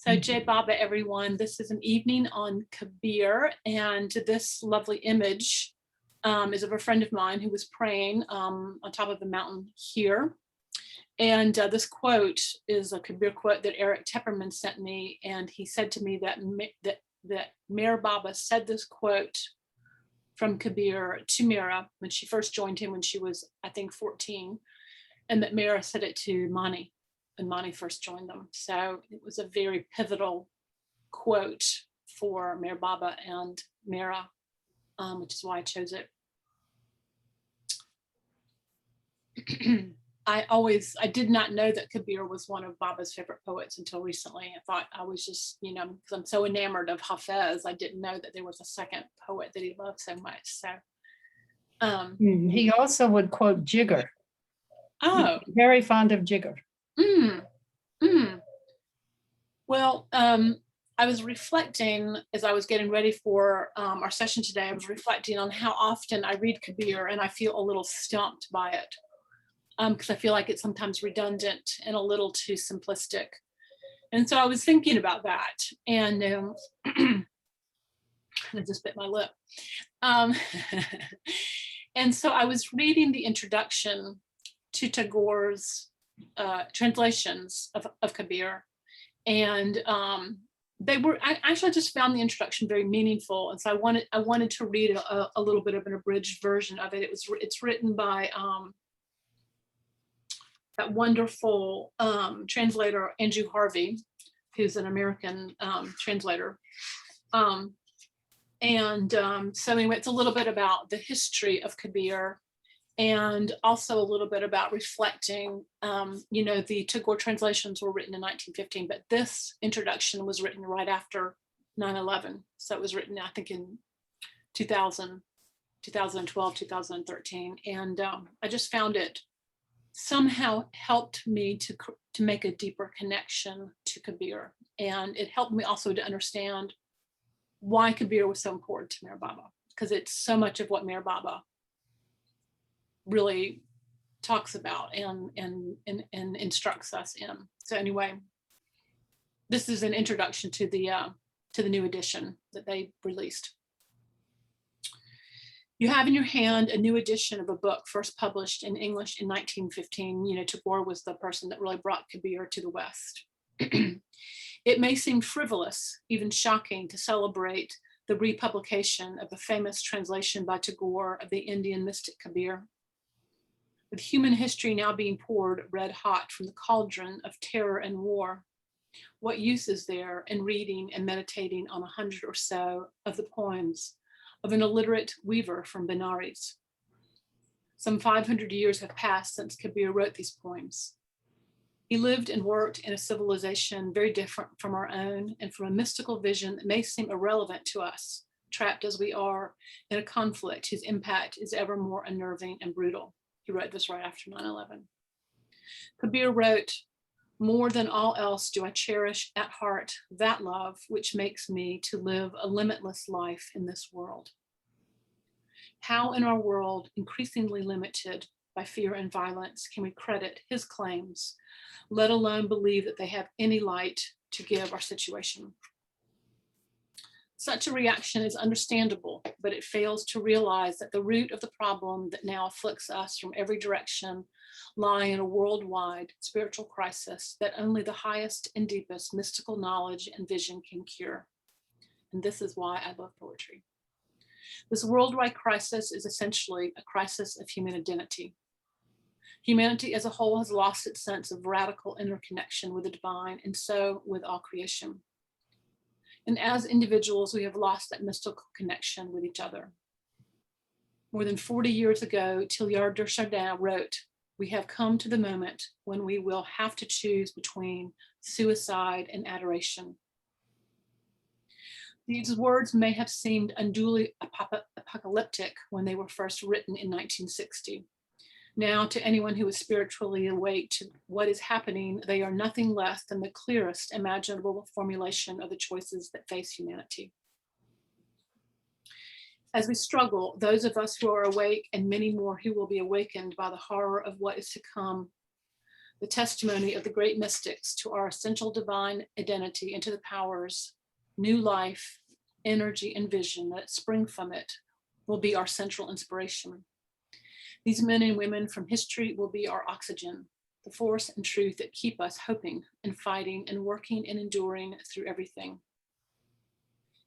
So Jai Baba, everyone, this is an evening on Kabir, and this lovely image is of a friend of mine who was praying on top of the mountain here. And this quote is a Kabir quote that Eric Tepperman sent me, and he said to me that Meher Baba said this quote from Kabir to Meera when she first joined him when she was, I think, 14, and that Meera said it to Mani when Mani first joined them. So it was a very pivotal quote for Meher Baba and Meera, which is why I chose it. I did not know that Kabir was one of Baba's favorite poets until recently. I thought I was just, because I'm so enamored of Hafez, I didn't know that there was a second poet that he loved so much. So he also would quote Jigger. Oh, very fond of Jigger. Well, I was reflecting as I was getting ready for our session today. I was reflecting on how often I read Kabir and I feel a little stumped by it. Because I feel like it's sometimes redundant and a little too simplistic. And so I was thinking about that, and I just bit my lip. And so I was reading the introduction to Tagore's translations of Kabir, and I actually just found the introduction very meaningful, and so I wanted to read a little bit of an abridged version of it. It's written by that wonderful translator, Andrew Harvey, who's an American translator. So anyway, it's a little bit about the history of Kabir and also a little bit about reflecting, the Tagore translations were written in 1915, but this introduction was written right after 9/11. So it was written, I think, in 2000, 2012, 2013. And I just found it somehow helped me to make a deeper connection to Kabir. And it helped me also to understand why Kabir was so important to Meher Baba, because it's so much of what Meher Baba really talks about and instructs us in. So anyway, this is an introduction to the new edition that they released. You have in your hand a new edition of a book first published in English in 1915. Tagore was the person that really brought Kabir to the West. It may seem frivolous, even shocking, to celebrate the republication of a famous translation by Tagore of the Indian mystic Kabir. With human history now being poured red hot from the cauldron of terror and war, what use is there in reading and meditating on 100 or so of the poems of an illiterate weaver from Benares? Some 500 years have passed since Kabir wrote these poems. He lived and worked in a civilization very different from our own and from a mystical vision that may seem irrelevant to us, trapped as we are in a conflict whose impact is ever more unnerving and brutal. He wrote this right after 9/11. Kabir wrote, "More than all else do I cherish at heart that love which makes me to live a limitless life in this world." How in our world, increasingly limited by fear and violence, can we credit his claims, let alone believe that they have any light to give our situation? Such a reaction is understandable, but it fails to realize that the root of the problem that now afflicts us from every direction lie in a worldwide spiritual crisis that only the highest and deepest mystical knowledge and vision can cure. And this is why I love poetry. This worldwide crisis is essentially a crisis of human identity. Humanity as a whole has lost its sense of radical interconnection with the divine, and so with all creation. And as individuals, we have lost that mystical connection with each other. More than 40 years ago, Teilhard de Chardin wrote, "We have come to the moment when we will have to choose between suicide and adoration." These words may have seemed unduly apocalyptic when they were first written in 1960. Now, to anyone who is spiritually awake to what is happening, they are nothing less than the clearest imaginable formulation of the choices that face humanity. As we struggle, those of us who are awake and many more who will be awakened by the horror of what is to come, the testimony of the great mystics to our essential divine identity and to the powers, new life, energy, and vision that spring from it will be our central inspiration. These men and women from history will be our oxygen, the force and truth that keep us hoping and fighting and working and enduring through everything.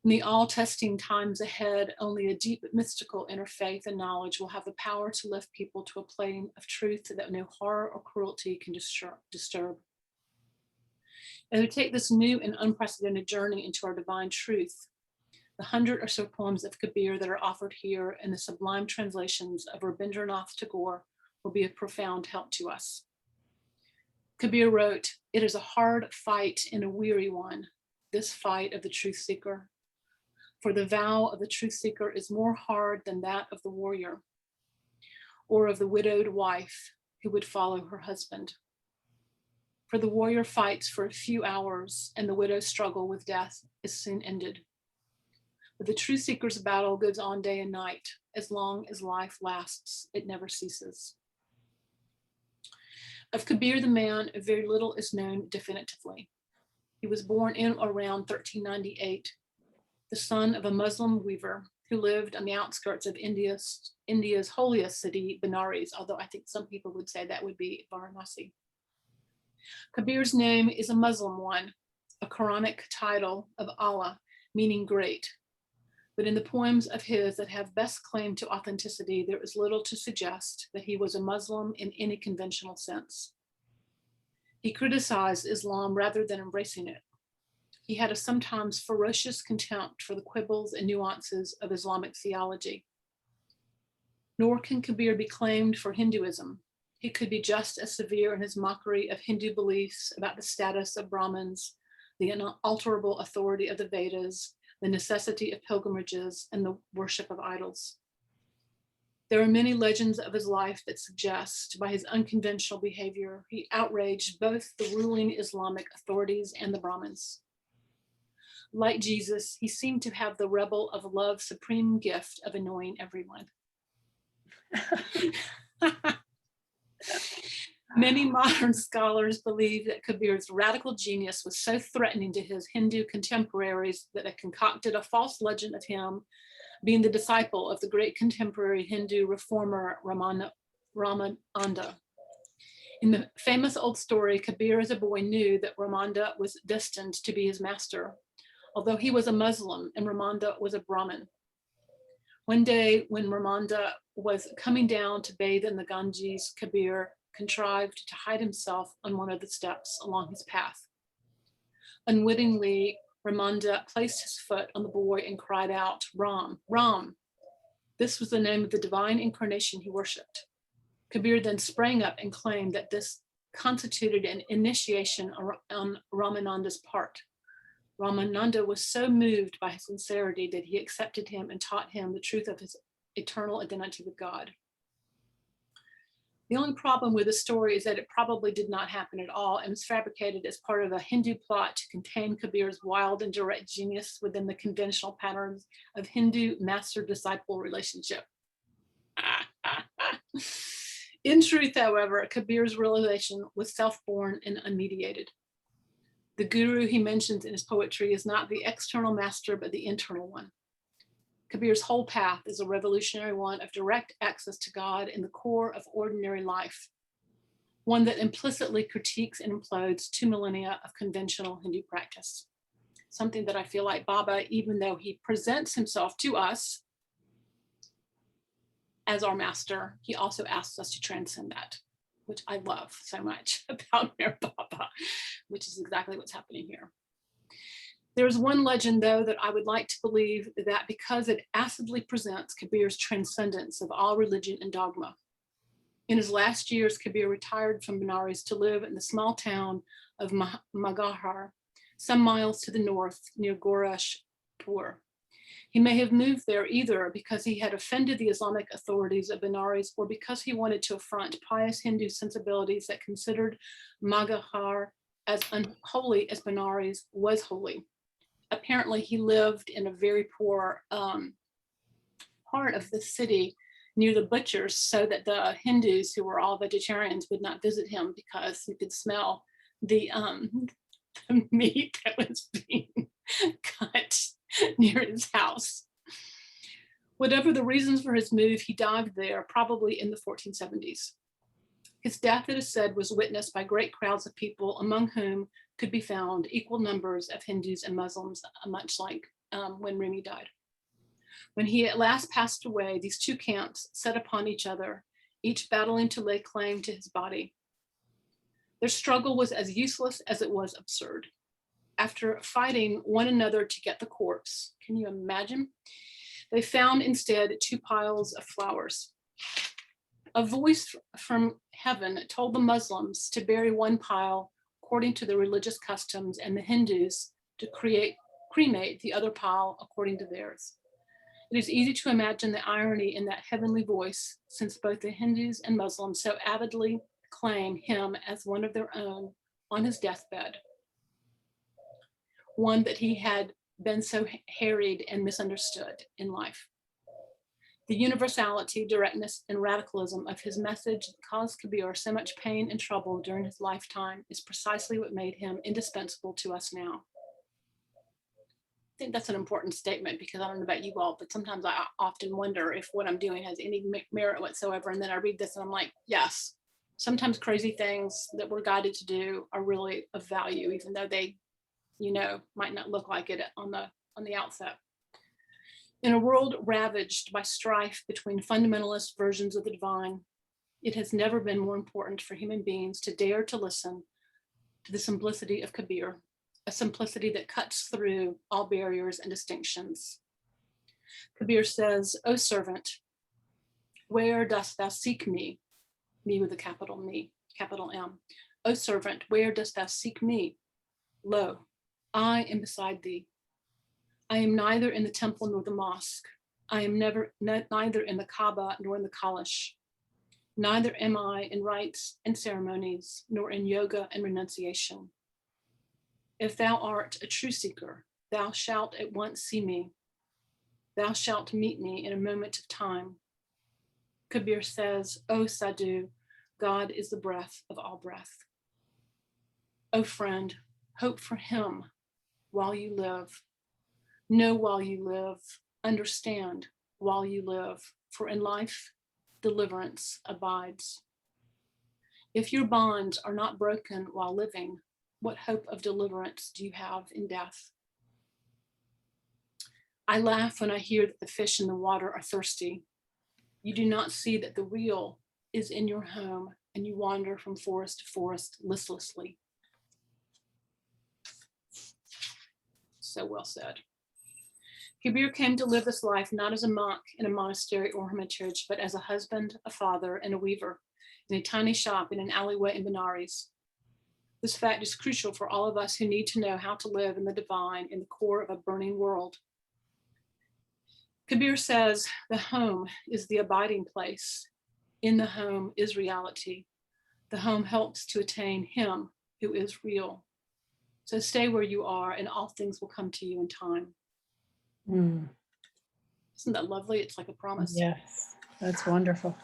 In the all-testing times ahead, only a deep mystical inner faith and knowledge will have the power to lift people to a plane of truth that no horror or cruelty can disturb. As we take this new and unprecedented journey into our divine truth, the 100 or so poems of Kabir that are offered here and the sublime translations of Rabindranath Tagore will be a profound help to us. Kabir wrote, "It is a hard fight and a weary one, this fight of the truth seeker. For the vow of the truth seeker is more hard than that of the warrior, or of the widowed wife who would follow her husband. For the warrior fights for a few hours, and the widow's struggle with death is soon ended. But the truth seeker's battle goes on day and night. As long as life lasts, it never ceases." Of Kabir the man, very little is known definitively. He was born in or around 1398, the son of a Muslim weaver who lived on the outskirts of India's holiest city, Benares, although I think some people would say that would be Varanasi. Kabir's name is a Muslim one, a Quranic title of Allah, meaning great. But in the poems of his that have best claim to authenticity, there is little to suggest that he was a Muslim in any conventional sense. He criticized Islam rather than embracing it. He had a sometimes ferocious contempt for the quibbles and nuances of Islamic theology. Nor can Kabir be claimed for Hinduism. He could be just as severe in his mockery of Hindu beliefs about the status of Brahmins, the unalterable authority of the Vedas, the necessity of pilgrimages, and the worship of idols. There are many legends of his life that suggest, by his unconventional behavior, he outraged both the ruling Islamic authorities and the Brahmins. Like Jesus, he seemed to have the rebel of love's supreme gift of annoying everyone. Many modern scholars believe that Kabir's radical genius was so threatening to his Hindu contemporaries that they concocted a false legend of him being the disciple of the great contemporary Hindu reformer Ramananda. In the famous old story, Kabir as a boy knew that Ramananda was destined to be his master, although he was a Muslim and Ramananda was a Brahmin. One day when Ramananda was coming down to bathe in the Ganges, Kabir contrived to hide himself on one of the steps along his path. Unwittingly, Ramananda placed his foot on the boy and cried out, "Ram, Ram." This was the name of the divine incarnation he worshipped. Kabir then sprang up and claimed that this constituted an initiation on Ramananda's part. Ramananda was so moved by his sincerity that he accepted him and taught him the truth of his eternal identity with God. The only problem with the story is that it probably did not happen at all and was fabricated as part of a Hindu plot to contain Kabir's wild and direct genius within the conventional patterns of Hindu master-disciple relationship. In truth, however, Kabir's realization was self-born and unmediated. The guru he mentions in his poetry is not the external master, but the internal one. Kabir's whole path is a revolutionary one of direct access to God in the core of ordinary life, one that implicitly critiques and implodes 2 millennia of conventional Hindu practice. Something that I feel like Baba, even though he presents himself to us as our master, he also asks us to transcend that, which I love so much about Mir Baba, which is exactly what's happening here. There's one legend, though, that I would like to believe that because it acidly presents Kabir's transcendence of all religion and dogma. In his last years, Kabir retired from Benares to live in the small town of Maghar, some miles to the north near Gorakhpur. He may have moved there either because he had offended the Islamic authorities of Benares or because he wanted to affront pious Hindu sensibilities that considered Maghar as unholy as Benares was holy. Apparently, he lived in a very poor part of the city near the butchers so that the Hindus, who were all vegetarians, would not visit him because you could smell the meat that was being cut near his house. Whatever the reasons for his move, he died there probably in the 1470s. His death, it is said, was witnessed by great crowds of people, among whom could be found equal numbers of Hindus and Muslims, much like when Rumi died. When he at last passed away, these two camps set upon each other, each battling to lay claim to his body. Their struggle was as useless as it was absurd. After fighting one another to get the corpse, can you imagine? They found instead two piles of flowers. A voice from heaven told the Muslims to bury one pile according to the religious customs, and the Hindus to cremate the other pile according to theirs. It is easy to imagine the irony in that heavenly voice, since both the Hindus and Muslims so avidly claim him as one of their own on his deathbed, one that he had been so harried and misunderstood in life. The universality, directness, and radicalism of his message that caused Kabir so much pain and trouble during his lifetime is precisely what made him indispensable to us now. I think that's an important statement, because I don't know about you all, but sometimes I often wonder if what I'm doing has any merit whatsoever. And then I read this and I'm like, yes, sometimes crazy things that we're guided to do are really of value, even though they, might not look like it on the outset. In a world ravaged by strife between fundamentalist versions of the divine, it has never been more important for human beings to dare to listen to the simplicity of Kabir, a simplicity that cuts through all barriers and distinctions. Kabir says, "O servant, where dost thou seek me?" Me with a capital M. "O servant, where dost thou seek me? Lo, I am beside thee. I am neither in the temple nor the mosque. I am neither in the Kaaba nor in the Kalash. Neither am I in rites and ceremonies, nor in yoga and renunciation. If thou art a true seeker, thou shalt at once see me. Thou shalt meet me in a moment of time." Kabir says, "O Sadhu, God is the breath of all breath. O friend, hope for him while you live. Know while you live, understand while you live, for in life, deliverance abides. If your bonds are not broken while living, what hope of deliverance do you have in death? I laugh when I hear that the fish in the water are thirsty. You do not see that the real is in your home, and you wander from forest to forest listlessly." So well said. Kabir came to live this life not as a monk in a monastery or hermitage, but as a husband, a father, and a weaver in a tiny shop in an alleyway in Benares. This fact is crucial for all of us who need to know how to live in the divine in the core of a burning world. Kabir says, the home is the abiding place. In the home is reality. The home helps to attain him who is real. So stay where you are and all things will come to you in time. Isn't that lovely? It's like a promise. Yes, that's wonderful.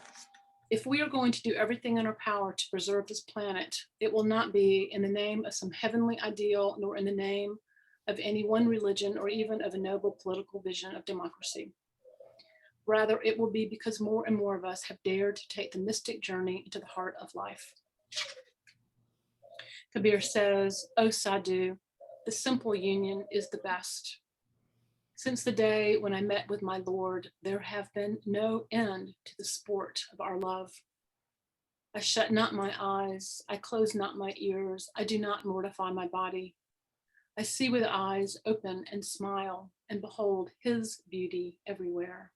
If we are going to do everything in our power to preserve this planet, it will not be in the name of some heavenly ideal, nor in the name of any one religion, or even of a noble political vision of democracy. Rather, it will be because more and more of us have dared to take the mystic journey into the heart of life. Kabir says, "O Sadhu, the simple union is the best. Since the day when I met with my Lord, there have been no end to the sport of our love. I shut not my eyes, I close not my ears, I do not mortify my body. I see with eyes open and smile, and behold his beauty everywhere.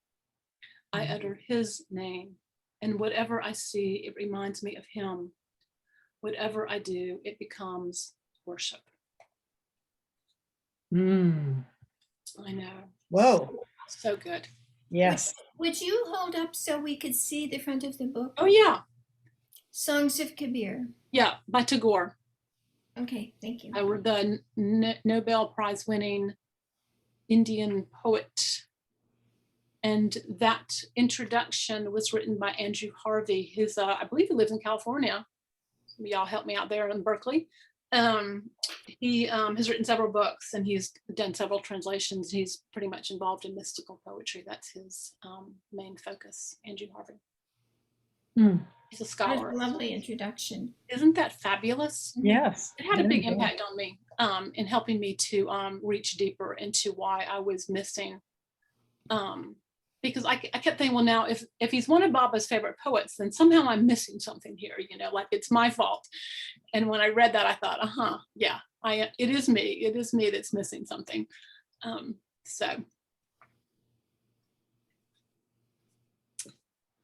I utter his name, and whatever I see, it reminds me of him. Whatever I do, it becomes worship." I know. Whoa. So good. Yes. Would you hold up so we could see the front of the book? Oh, yeah. Songs of Kabir. Yeah, by Tagore. Okay, thank you. The Nobel Prize winning Indian poet And that introduction was written by Andrew Harvey, who's, I believe he lives in California. Y'all help me out there in Berkeley. He has written several books and he's done several translations. He's pretty much involved in mystical poetry. That's his main focus, Andrew Harvey. He's a scholar. That's a lovely introduction. Isn't that fabulous? Yes. It had a big impact on me in helping me to reach deeper into why I was missing. Because I kept thinking, well, now if he's one of Baba's favorite poets, then somehow I'm missing something here, you know, like it's my fault. And when I read that, I thought, yeah, it is me. It is me that's missing something. So.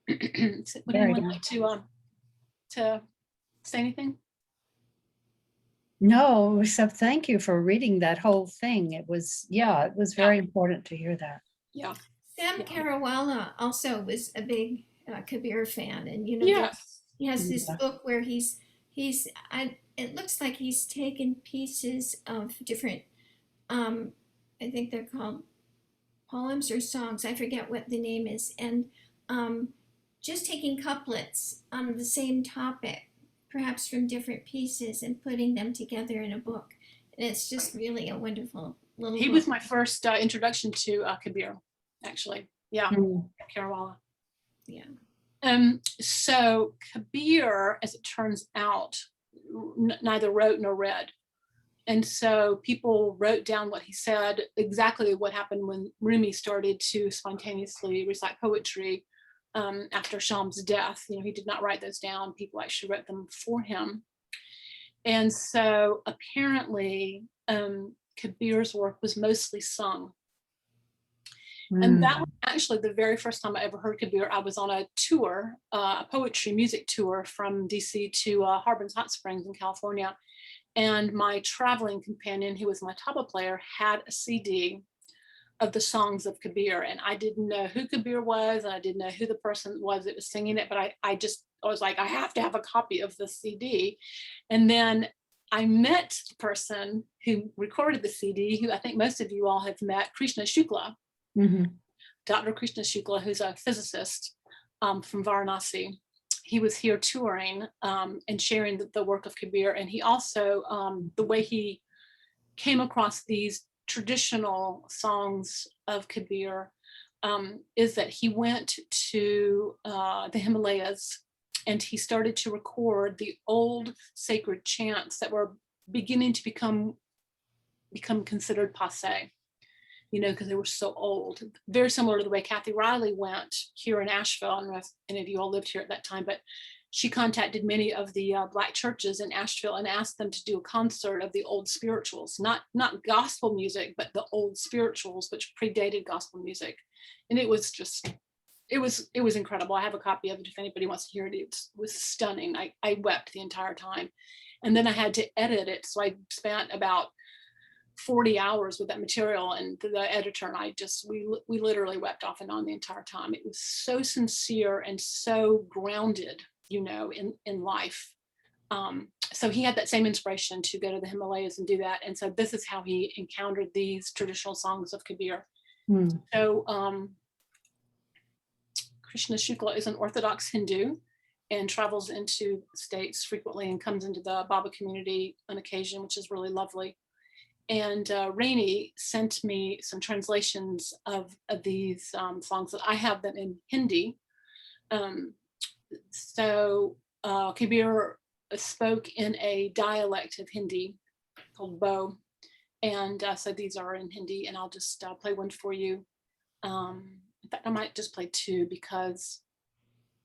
Would anyone like to say anything? No, except thank you for reading that whole thing. It was very important to hear that. Yeah. Sam Carawala also was a big Kabir fan, and you know, yes. he has this book where it looks like he's taken pieces of different, I think they're called poems or songs. I forget what the name is, and just taking couplets on the same topic, perhaps from different pieces, and putting them together in a book. And it's just really a wonderful little book. Was my first introduction to Kabir, actually. Yeah, Carawala. Yeah. So Kabir, as it turns out, neither wrote nor read. And so people wrote down what he said, exactly what happened when Rumi started to spontaneously recite poetry after Sham's death. You know, he did not write those down. People actually wrote them for him. And so apparently Kabir's work was mostly sung. And that was actually the very first time I ever heard Kabir. I was on a tour, a poetry music tour from DC to Harbin's Hot Springs in California. And my traveling companion, who was my tabla player, had a CD of the songs of Kabir. And I didn't know who Kabir was, and I didn't know who the person was that was singing it, but I was like, I have to have a copy of the CD. And then I met the person who recorded the CD, who I think most of you all have met, Krishna Shukla. Dr. Krishna Shukla, who's a physicist from Varanasi. He was here touring and sharing the work of Kabir. And he also, the way he came across these traditional songs of Kabir is that he went to the Himalayas and he started to record the old sacred chants that were beginning to become considered passé. You know, because they were so old. Very similar to the way Kathy Riley went here in Asheville. I don't know if any of you all lived here at that time, but she contacted many of the Black churches in Asheville and asked them to do a concert of the old spirituals, not gospel music, but the old spirituals, which predated gospel music. And it was just, it was incredible. I have a copy of it if anybody wants to hear it. It was stunning. I wept the entire time. And then I had to edit it. So I spent about 40 hours with that material, and the editor and I we literally wept off and on the entire time. It was so sincere and so grounded, you know, in life. So he had that same inspiration to go to the Himalayas and do that. And so this is how he encountered these traditional songs of Kabir. So Krishna Shukla is an Orthodox Hindu and travels into the States frequently and comes into the Baba community on occasion, which is really lovely. And Rainey sent me some translations of these songs that I have them in Hindi. So Kabir spoke in a dialect of Hindi called Bo. And so these are in Hindi, and I'll just play one for you. In fact, I might just play two because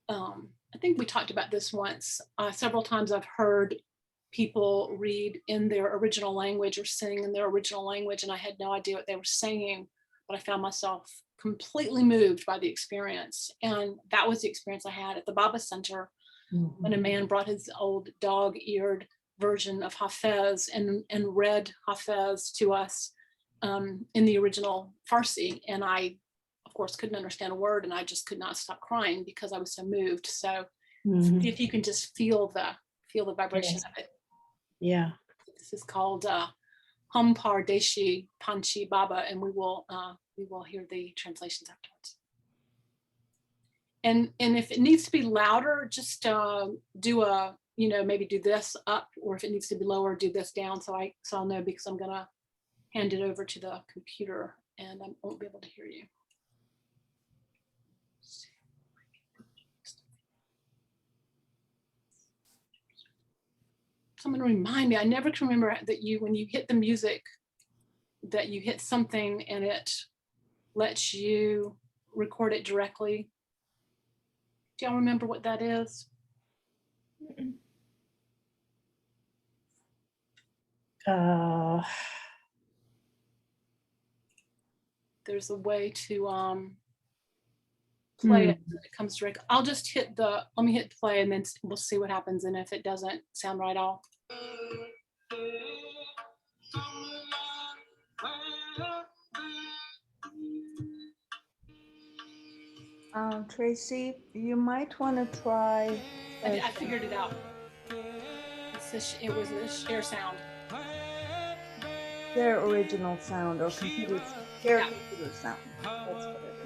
I think we talked about this once. Several times I've heard people read in their original language or sing in their original language, and I had no idea what they were saying, but I found myself completely moved by the experience. And that was the experience I had at the Baba Center when a man brought his old dog-eared version of Hafez and read Hafez to us in the original Farsi. And I, of course, couldn't understand a word, and I just could not stop crying because I was so moved. So if you can just feel the vibration of it. Yeah. This is called Hum Pardeshi Panchi Baba, and we will hear the translations afterwards. And if it needs to be louder, just do a, maybe do this up, or if it needs to be lower, do this down. So I'll know, because I'm gonna hand it over to the computer and I won't be able to hear you. Someone remind me, I never can remember that when you hit the music, that you hit something and it lets you record it directly. Do y'all remember what that is? There's a way to play it when it comes direct. I'll just let me hit play and then we'll see what happens. And if it doesn't sound right, I'll. Tracey, you might want to try. I figured it out. It was a share sound. Their original sound, or computer sound. That's what it is.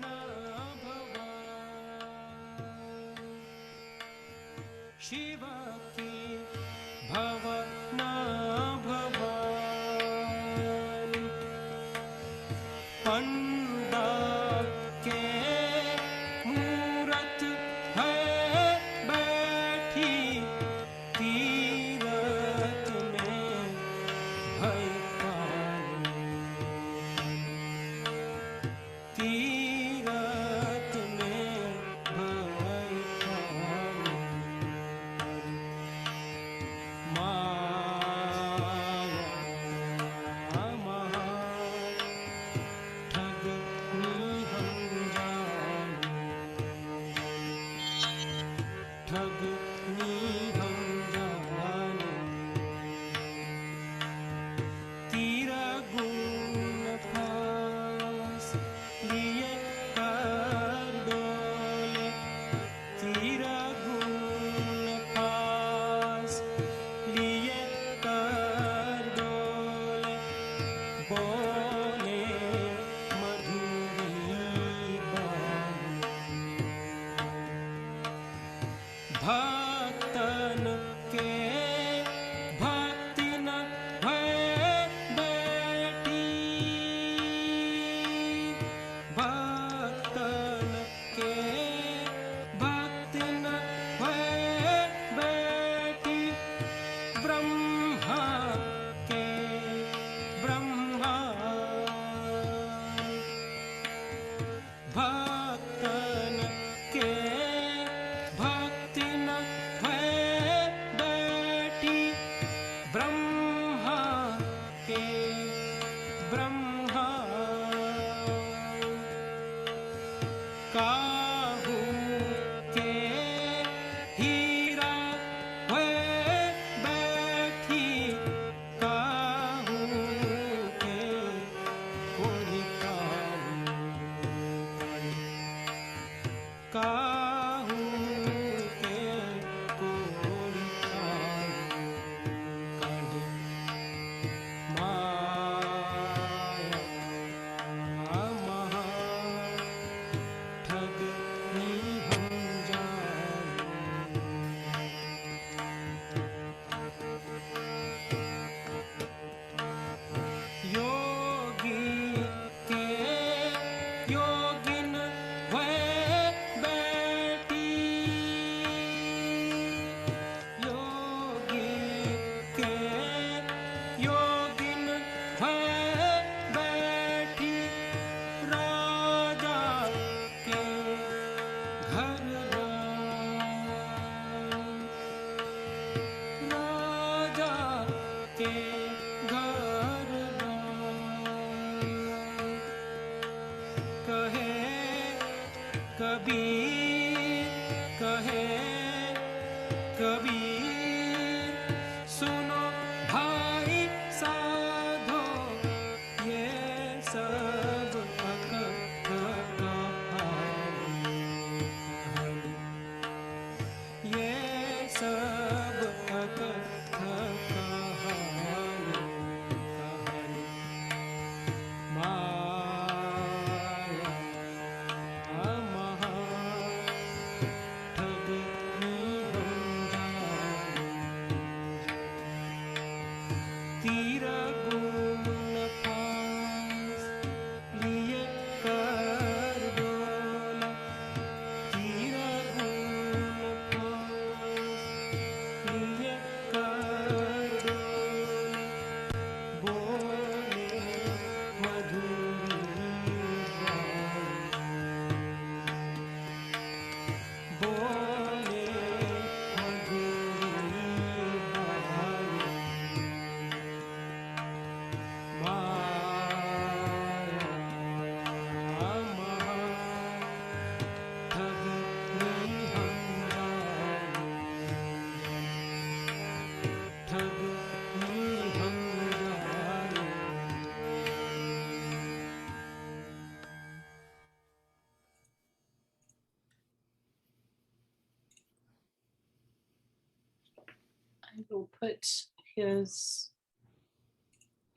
will put his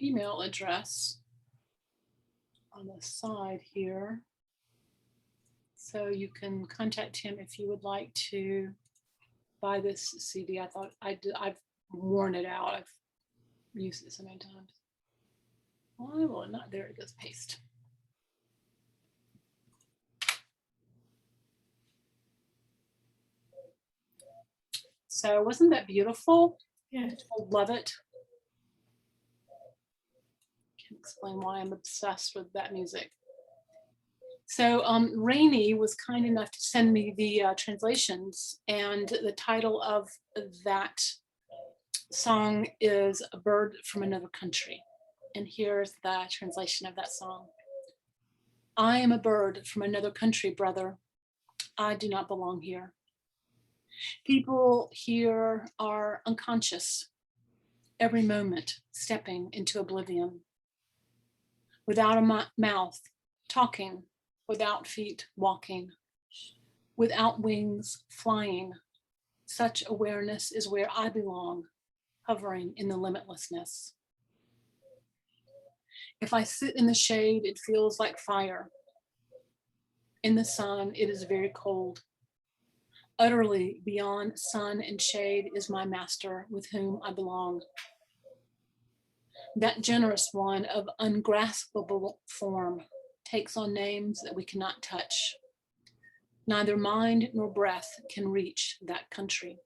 email address on the side here. So you can contact him if you would like to buy this CD. I thought I've worn it out. I've used it so many times. Why will it not? There it goes, paste. So wasn't that beautiful? Yeah. I love it. Can't explain why I'm obsessed with that music. So Rainey was kind enough to send me the translations, and the title of that song is A Bird from Another Country. And here's the translation of that song. I am a bird from another country, brother. I do not belong here. People here are unconscious, every moment stepping into oblivion. Without a mouth, talking, without feet, walking, without wings, flying. Such awareness is where I belong, hovering in the limitlessness. If I sit in the shade, it feels like fire. In the sun, it is very cold. Utterly beyond sun and shade is my master with whom I belong. That generous one of ungraspable form takes on names that we cannot touch. Neither mind nor breath can reach that country.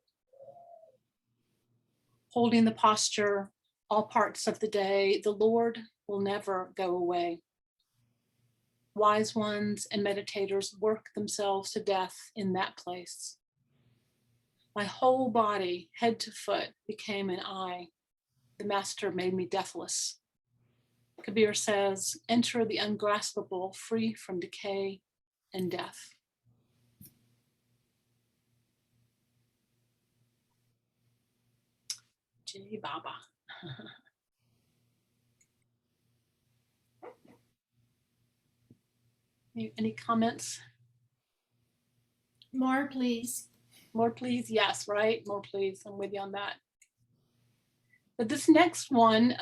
Holding the posture all parts of the day, the Lord will never go away. Wise ones and meditators work themselves to death in that place. My whole body, head to foot, became an eye. The master made me deathless. Kabir says, enter the ungraspable, free from decay and death. Jai Baba. Any comments? More, please. More, please. Yes, right. More, please. I'm with you on that. But this next one,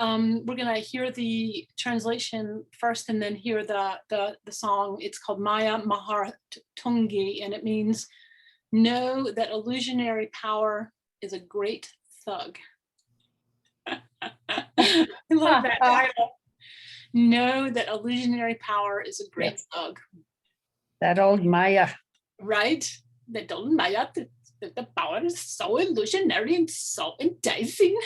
we're gonna hear the translation first, and then hear the song. It's called Maya Mahartungi, and it means know that illusionary power is a great thug. I love that title. Know that illusionary power is a great thug. That old Maya. Right? That old Maya, the power is so illusionary and so enticing.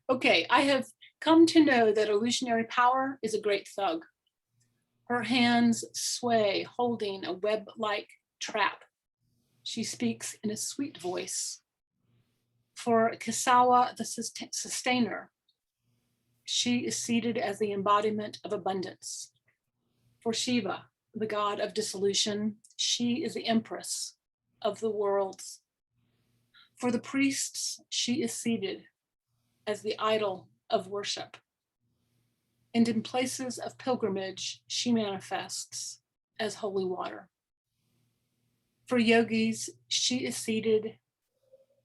Okay, I have come to know that illusionary power is a great thug. Her hands sway, holding a web-like trap. She speaks in a sweet voice. For Kisawa, the sustainer, she is seated as the embodiment of abundance. For Shiva, the god of dissolution, she is the empress of the worlds. For the priests, she is seated as the idol of worship. And in places of pilgrimage, she manifests as holy water. For yogis, she is seated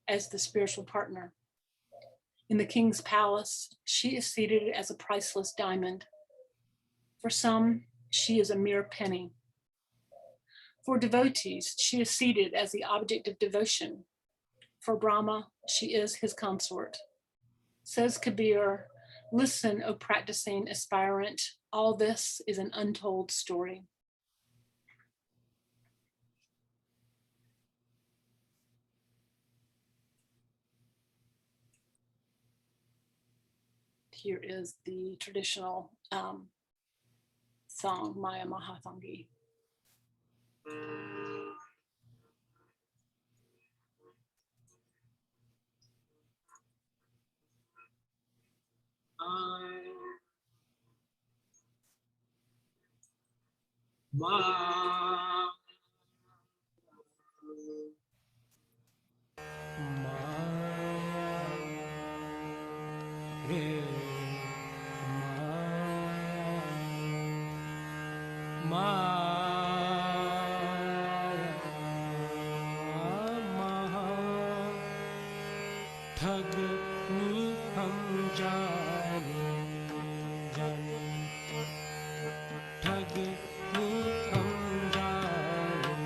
as the spiritual partner. In the king's palace, she is seated as a priceless diamond. For some, she is a mere penny. For devotees, she is seated as the object of devotion. For Brahma, she is his consort. Says Kabir, listen, O practicing aspirant, all this is an untold story. Here is the traditional song, Maya Mahatangi. ठग हम जाने जाने ठग हम जाने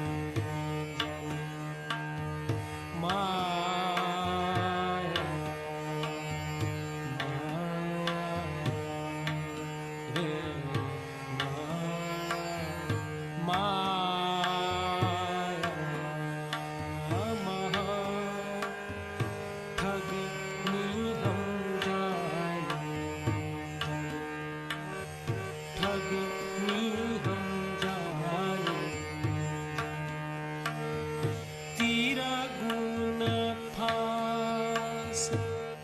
माया रे माया महा ठग हम जाने ठग हम जाने तेरा गुण फांस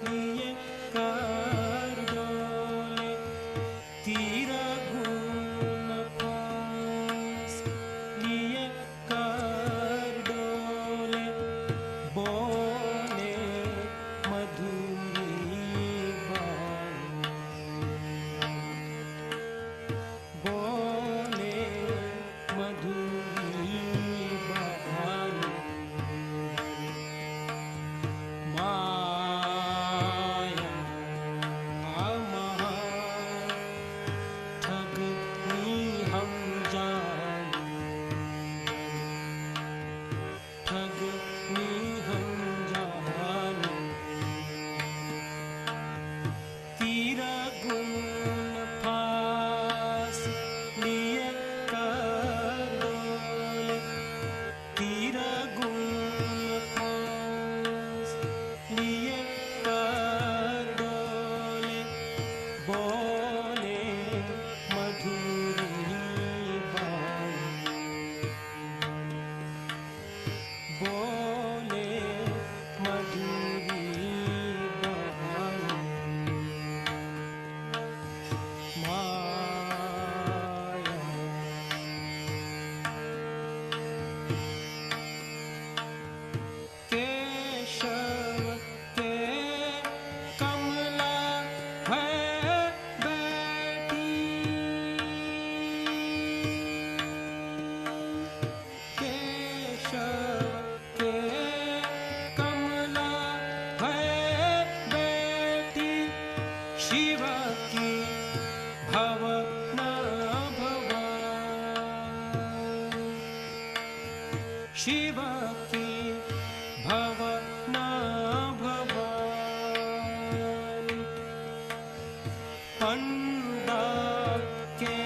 लिए कर डोले तेरा गुण फांस लिए कर डोले बोले मधुरी बानी बोले मधुरी बानी माया महा ठग हम जाने ठग हम जाने तेरा गुण फांस लिए कर डोले तेरा गुण फांस लिए कर डोले बोले मधुरी बानी बोले मधुरी बानी माया केशव के कमला है बैठी केशव के कमला है बैठी शिव की भवन भवन शिव की भवन भवन पंडा के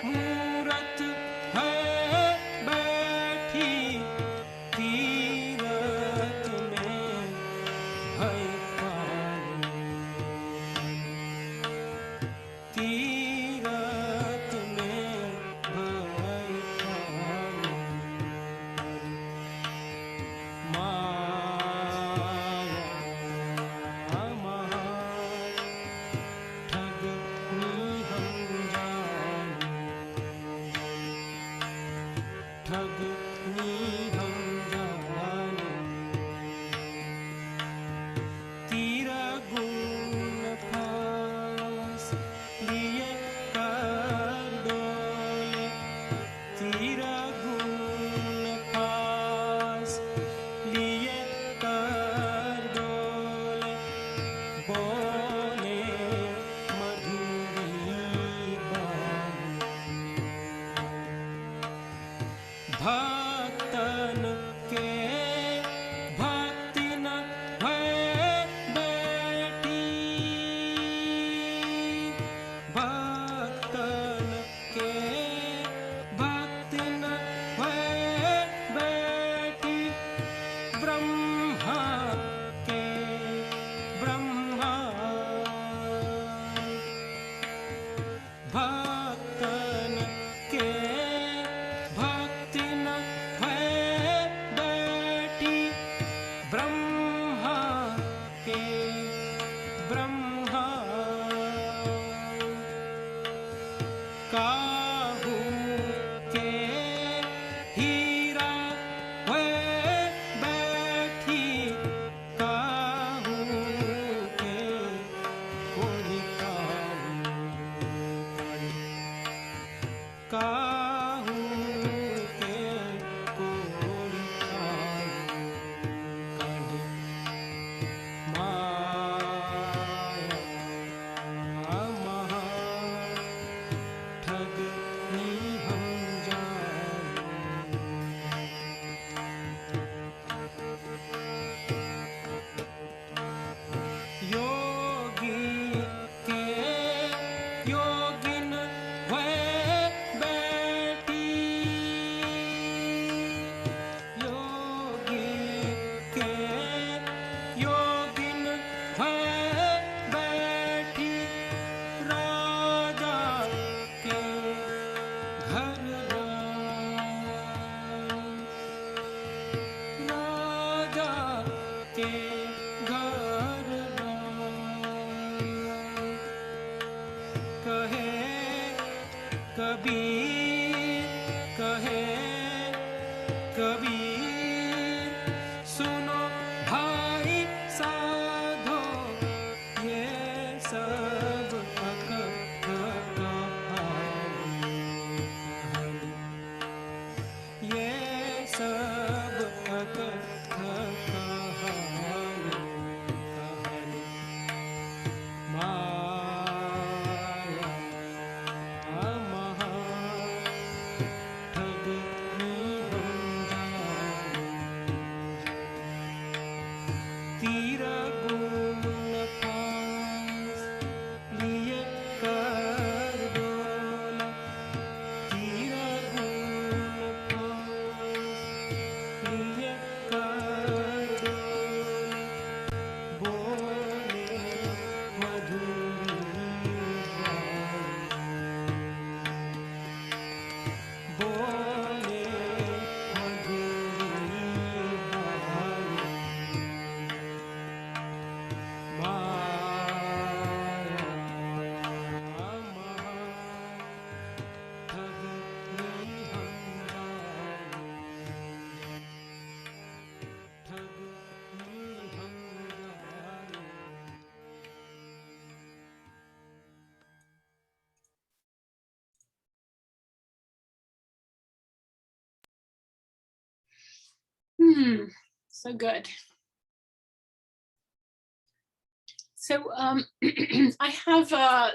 मूरत है बैठी तीरथ में भय पानी तीरथ में भय पानी माया महा ठग हम जाने ठग हम जाने तेरा गुण फांस लिए कर डोले तेरा गुण फांस लिए कर डोले बोले मधुरी बानी भक्तन के भक्ति न भय बैठी भक्तन के भक्ति न भय बैठी ब्रह्मा के ब्रह्मा भक्तन के भक्ति न भय बैठी ब्रह्मा के ब्रह्मा काहू के हीरा है बैठी काहू के कोई काहू के कोई कबीर कहे कबीर सुनो भाई साधो ये सब अकथ कहानी ये सब अकथ कहानी माया महा ठग तीर गुण फांस लिए कर डोला तीर गुण फांस लिए कर डोला बोले मधुरी बोले मधुरी माया महा ठग So good. So I have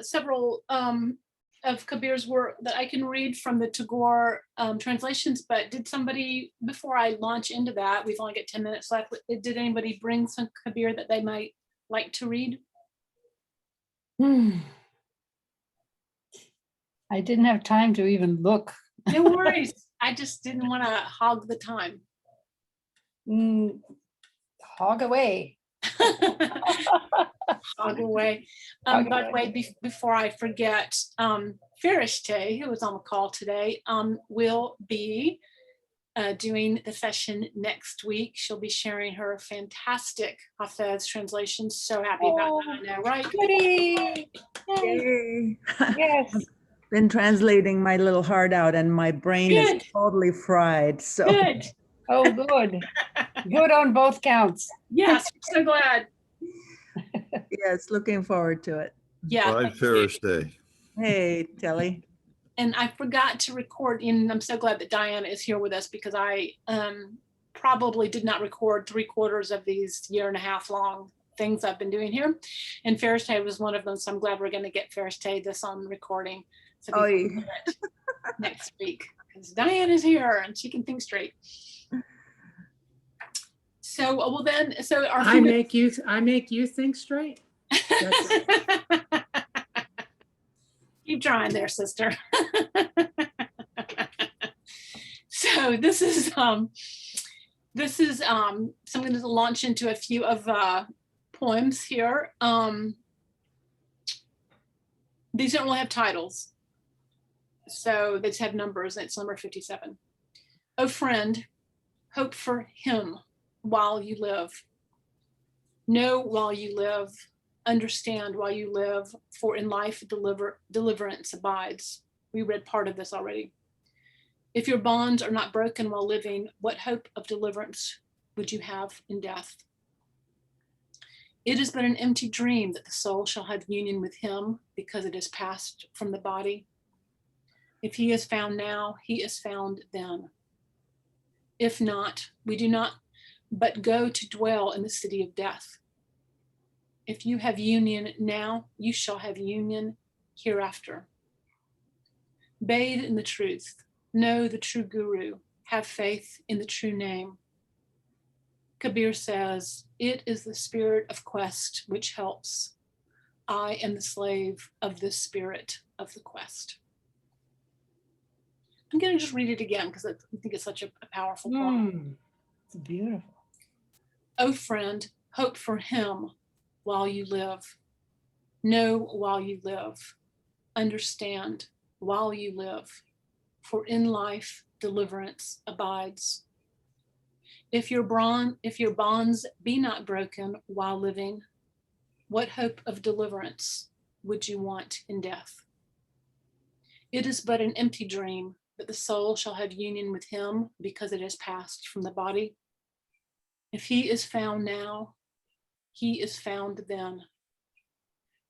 several of Kabir's work that I can read from the Tagore translations, but did somebody, before I launch into that, we've only got 10 minutes left, did anybody bring some Kabir that they might like to read? I didn't have time to even look. No worries. I just didn't want to hog the time. Hog away. Hog away. Hog By the away. way, before I forget, Farishte, who was on the call today, will be doing the session next week. She'll be sharing her fantastic Hafez translation. So happy about that, I know, right? Goody. Yay. Yes. Been translating my little heart out and my brain Good. is totally fried. So Good. Oh, good. Good on both counts. Yes, I'm so glad. yes, looking forward to it. Yeah. Bye, thank you. Ferris Day. Hey, Telly. And I forgot to record, and I'm so glad that Diana is here with us because I probably did not record 3/4 of these 1.5 year long things I've been doing here. And Ferris Day was one of them. So I'm glad we're going to get Ferris Day this on recording. So Oh, we can do it next week because Diane is here and she can think straight. So, well then, so our I make you think straight. keep trying there, sister. So this is so I'm going to launch into a few of poems here. These don't really have titles, so they just have numbers, and it's number 57. Oh friend, hope for him while you live. Know while you live, understand while you live, for in life deliverance abides. We read part of this already. If your bonds are not broken while living, what hope of deliverance would you have in death? It is but an empty dream that the soul shall have union with him because it is passed from the body. If he is found now, he is found then. If not, we do not but go to dwell in the city of death. If you have union now, you shall have union hereafter. Bathe in the truth, know the true guru, have faith in the true name. Kabir says, it is the spirit of quest which helps. I am the slave of this spirit of the quest. I'm going to just read it again because I think it's such a powerful poem. It's beautiful. Oh friend, hope for him while you live. Know while you live. Understand while you live. For in life, deliverance abides. If your bonds be not broken while living, what hope of deliverance would you want in death? It is but an empty dream that the soul shall have union with him because it has passed from the body. If he is found now, he is found then.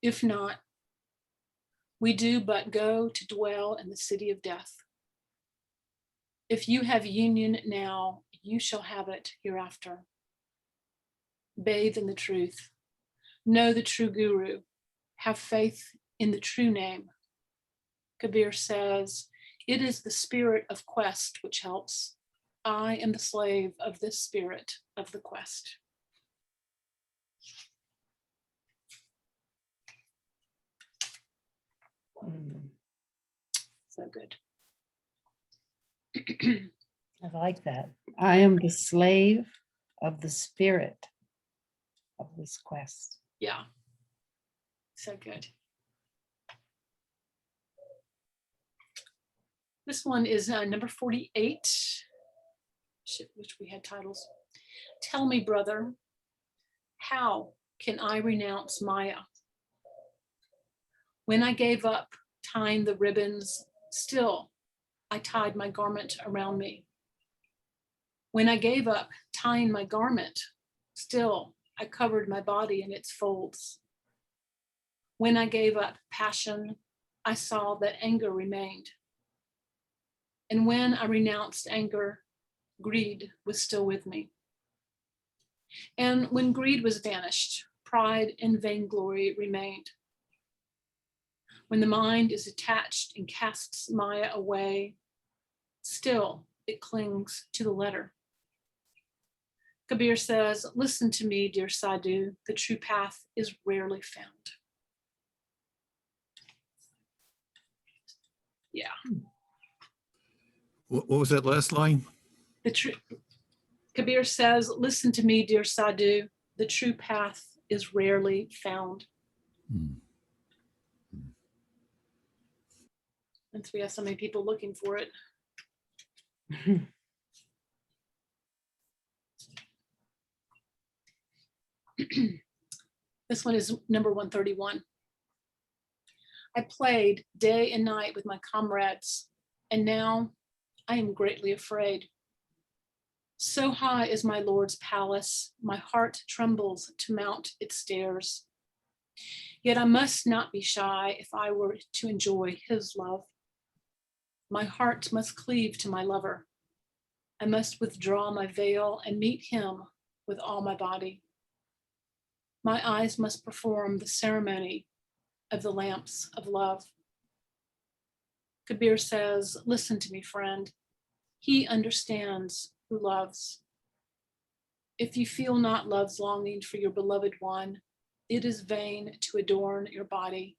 If not, we do but go to dwell in the city of death. If you have union now, you shall have it hereafter. Bathe in the truth. Know the true guru. Have faith in the true name. Kabir says, it is the spirit of quest which helps. I am the slave of this spirit of the quest. So good. I like that. I am the slave of the spirit of this quest. Yeah, so good. This one is number 48, which we had titles. Tell me, brother, how can I renounce Maya? When I gave up tying the ribbons, still I tied my garment around me. When I gave up tying my garment, still I covered my body in its folds. When I gave up passion, I saw that anger remained. And when I renounced anger, greed was still with me. And when greed was vanished, pride and vainglory remained. When the mind is attached and casts Maya away, still it clings to the letter. Kabir says, listen to me, dear Sadhu, the true path is rarely found. Yeah. What was that last line? Kabir says, listen to me, dear Sadhu, the true path is rarely found. And so we have so many people looking for it. This one is number 131. I played day and night with my comrades, and now I am greatly afraid. So high is my Lord's palace, my heart trembles to mount its stairs. Yet I must not be shy if I were to enjoy his love. My heart must cleave to my lover. I must withdraw my veil and meet him with all my body. My eyes must perform the ceremony of the lamps of love. Kabir says, listen to me, friend. He understands who loves. If you feel not love's longing for your beloved one, it is vain to adorn your body,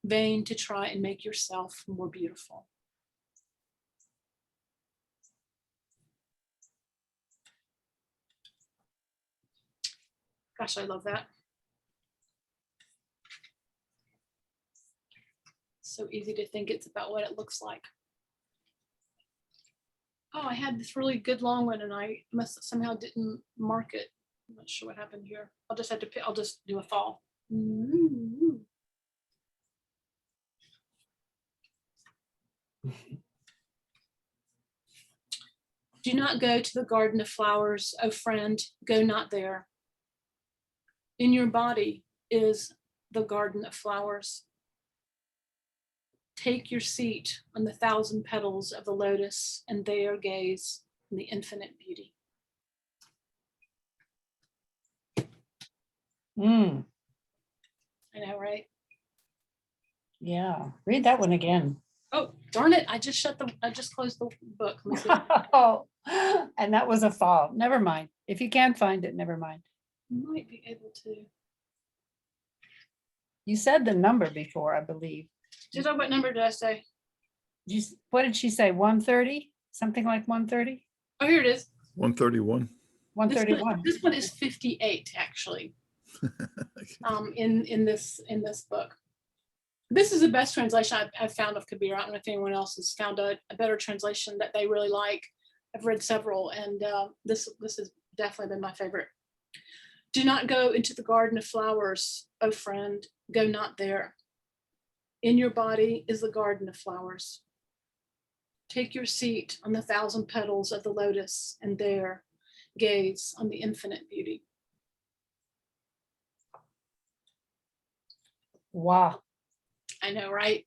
vain to try and make yourself more beautiful. Gosh, I love that. So easy to think it's about what it looks like. Oh, I had this really good long one and I somehow didn't mark it. I'm not sure what happened here. I'll just do a fall. Do not go to the garden of flowers, oh friend, go not there. In your body is the garden of flowers. Take your seat on the 1,000 petals of the lotus and there gaze on the infinite beauty. I know, right? Yeah, read that one again. Oh, darn it. I just closed the book. Let me see. Oh, and that was a fall. Never mind. If you can't find it, never mind. Might be able to. You said the number before, I believe. What number did I say? What did she say? 130? Something like 130? Oh, here it is. 131. 131. This one is 58, actually. In this book. This is the best translation I've found of Kabir. I don't know if anyone else has found a better translation that they really like. I've read several, and this has definitely been my favorite. Do not go into the garden of flowers, oh friend, go not there. In your body is the garden of flowers. Take your seat on the 1,000 petals of the lotus and there gaze on the infinite beauty. Wow. I know, right?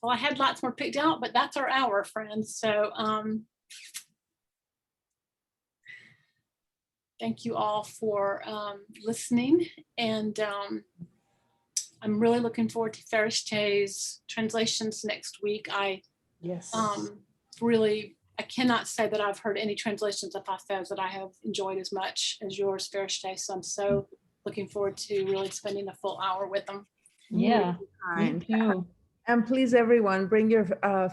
Well, I had lots more picked out, but that's our hour, friends. So thank you all for listening. And I'm really looking forward to Ferris-Tay's translations next week. Yes. I cannot say that I've heard any translations of Hafez that I have enjoyed as much as yours, Ferris-Tay. So I'm so looking forward to really spending a full hour with them. Yeah. Me Kind. too. And please, everyone, bring your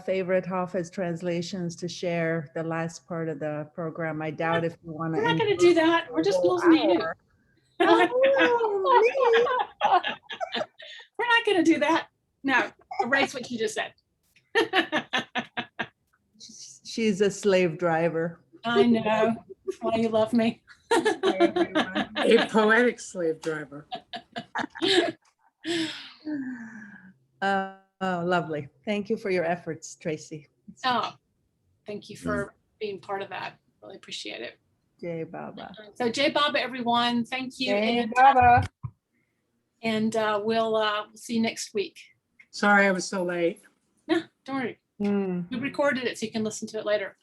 favorite Hafez translations to share the last part of the program. I doubt if you want to. We're not going to do that. We're just listening to you. Oh, me. We're not going to do that. No, erase what you just said. She's a slave driver. I know. That's why you love me. Everyone. A poetic slave driver. Oh, lovely. Thank you for your efforts, Tracey. Oh, thank you for being part of that. Really appreciate it. Jai Baba. So Jai Baba, everyone. Thank you. Hey, Baba. And we'll see you next week. Sorry I was so late. No, don't worry. Hmm. We recorded it so you can listen to it later.